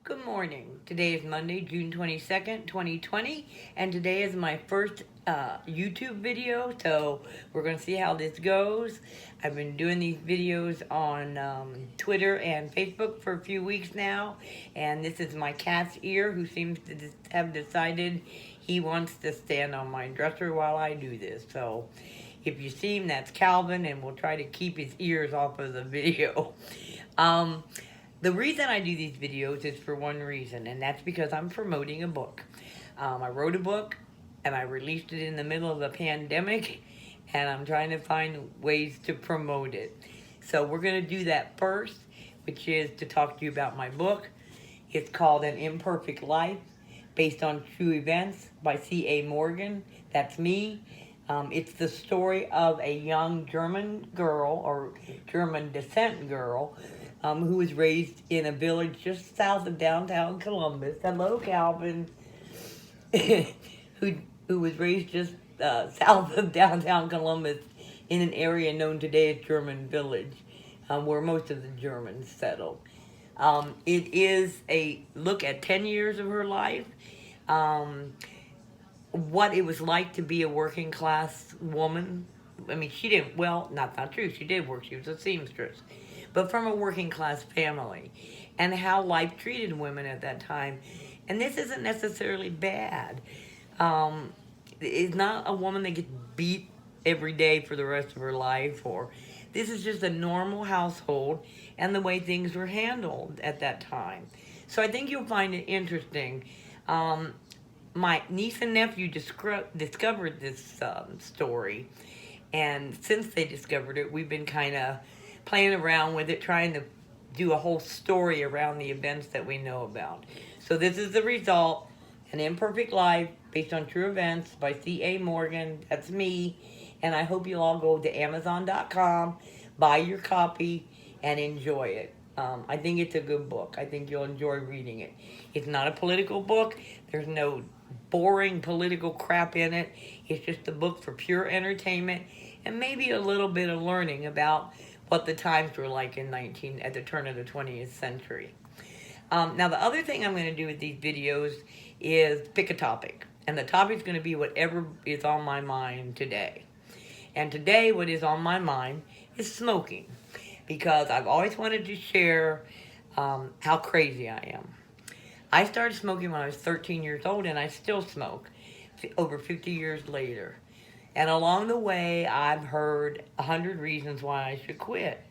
Good morning. Today is Monday, June 22nd, 2020, and today is my first YouTube video, so we're going to see how this goes. I've been doing these videos on Twitter and Facebook for a few weeks now, and this is my cat's ear who seems to have decided he wants to stand on my dresser while I do this. So if you see him, that's Calvin, and we'll try to keep his ears off of the video. Um, the reason I do these videos is for one reason, and that's because I'm promoting a book. I wrote a book, and I released it in the middle of the pandemic, and I'm trying to find ways to promote it. So we're going to do that first, which is to talk to you about my book. It's called An Imperfect Life, based on true events by C.A. Morgan. That's me. It's the story of a young German girl, or German descent girl, who was raised in a village just south of downtown Columbus. Hello, Calvin. who who was raised just south of downtown Columbus in an area known today as German Village, where most of the Germans settled. It is a look at 10 years of her life, um, what it was like to be a working class woman. I mean, she didn't, well, not true. She did work, she was a seamstress, but from a working class family, and how life treated women at that time. And this isn't necessarily bad. Um, it's not a woman that gets beat every day for the rest of her life, or this is just a normal household and the way things were handled at that time. So I think you'll find it interesting. Um, my niece and nephew discovered this story, and since they discovered it, we've been kind of playing around with it, trying to do a whole story around the events that we know about. So this is the result: An Imperfect Life, based on true events by C.A. Morgan. That's me, and I hope you'll all go to Amazon.com, buy your copy, and enjoy it. I think it's a good book. I think you'll enjoy reading it. It's not a political book. There's no boring political crap in it. It's just a book for pure entertainment and maybe a little bit of learning about what the times were like at the turn of the 20th century. Now, the other thing I'm going to do with these videos is pick a topic. And the topic's going to be whatever is on my mind today. And today, what is on my mind is smoking. Because I've always wanted to share how crazy I am. I started smoking when I was 13 years old, and I still smoke over 50 years later. And along the way, I've heard 100 reasons why I should quit.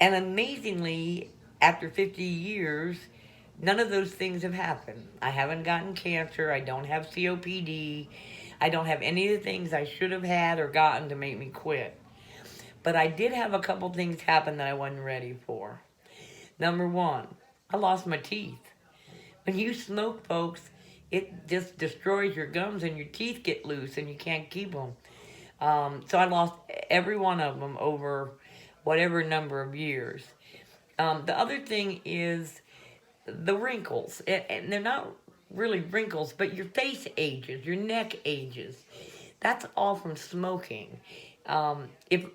And amazingly, after 50 years, none of those things have happened. I haven't gotten cancer. I don't have COPD. I don't have any of the things I should have had or gotten to make me quit. But I did have a couple things happen that I wasn't ready for. Number one, I lost my teeth. When you smoke, folks, it just destroys your gums and your teeth get loose and you can't keep them. So I lost every one of them over whatever number of years. The other thing is the wrinkles. And they're not really wrinkles, but your face ages, your neck ages. That's all from smoking. If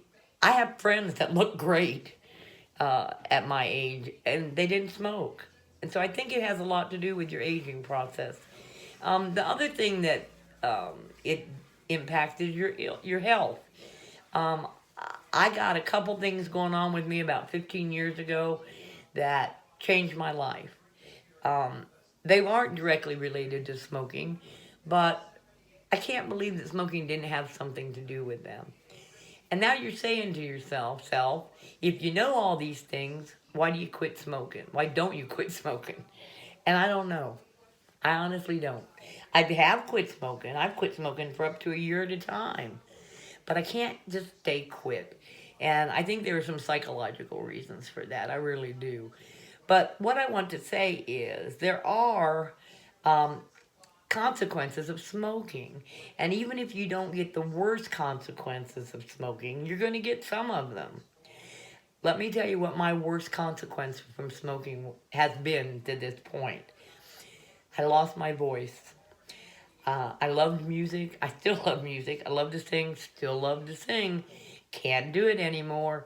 I have friends that look great at my age, and they didn't smoke. And so I think it has a lot to do with your aging process. The other thing that it impacts is your health. Um, I got a couple things going on with me about 15 years ago that changed my life. Um, they aren't directly related to smoking, but I can't believe that smoking didn't have something to do with them. And now you're saying to yourself, if you know all these things, why do you quit smoking? Why don't you quit smoking? And I don't know. I honestly don't. I have quit smoking. I've quit smoking for up to a year at a time. But I can't just stay quit. And I think there are some psychological reasons for that. I really do. But what I want to say is there are um, consequences of smoking. And even if you don't get the worst consequences of smoking, you're going to get some of them. Let me tell you what my worst consequence from smoking has been to this point. I lost my voice. I loved music. I still love music. I love to sing. Still love to sing. Can't do it anymore.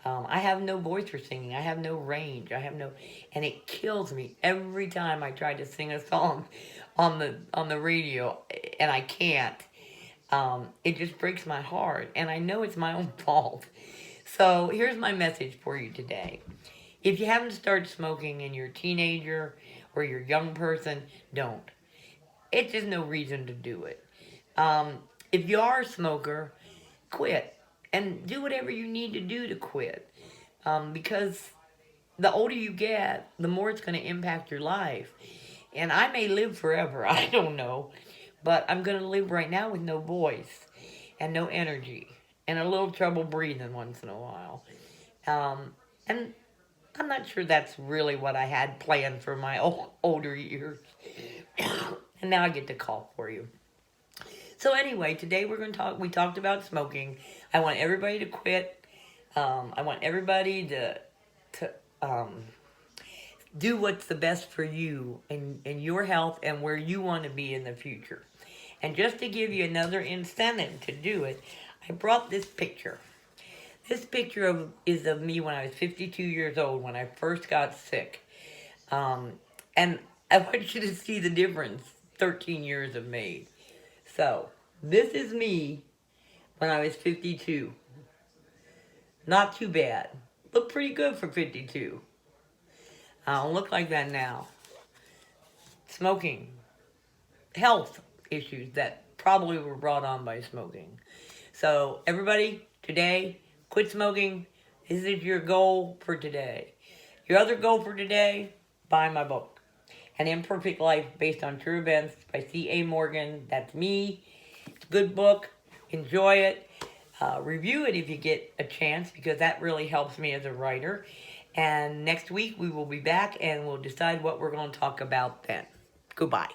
I have no voice for singing. I have no range. And it kills me every time I try to sing a song on the radio, and I can't. It just breaks my heart, and I know it's my own fault. So here's my message for you today. If you haven't started smoking and you're a teenager or you're a young person, don't. It's just no reason to do it. If you are a smoker, quit and do whatever you need to do to quit. Because the older you get, the more it's going to impact your life. And I may live forever, I don't know. But I'm going to live right now with no voice and no energy and a little trouble breathing once in a while. And I'm not sure that's really what I had planned for my older years. And now I get to call for you. So anyway, today we're going to talk. We talked about smoking. I want everybody to quit. I want everybody to do what's the best for you and your health and where you want to be in the future. And just to give you another incentive to do it, I brought this picture. This picture is of me when I was 52 years old, when I first got sick. And I want you to see the difference 13 years have made. So, this is me when I was 52. Not too bad. Look pretty good for 52. I don't look like that now. Smoking. Health issues that probably were brought on by smoking. So, everybody, today, quit smoking. This is your goal for today. Your other goal for today, buy my book, An Imperfect Life Based on True Events by C.A. Morgan. That's me. It's a good book. Enjoy it. Review it if you get a chance, because that really helps me as a writer. And next week we will be back and we'll decide what we're going to talk about then. Goodbye.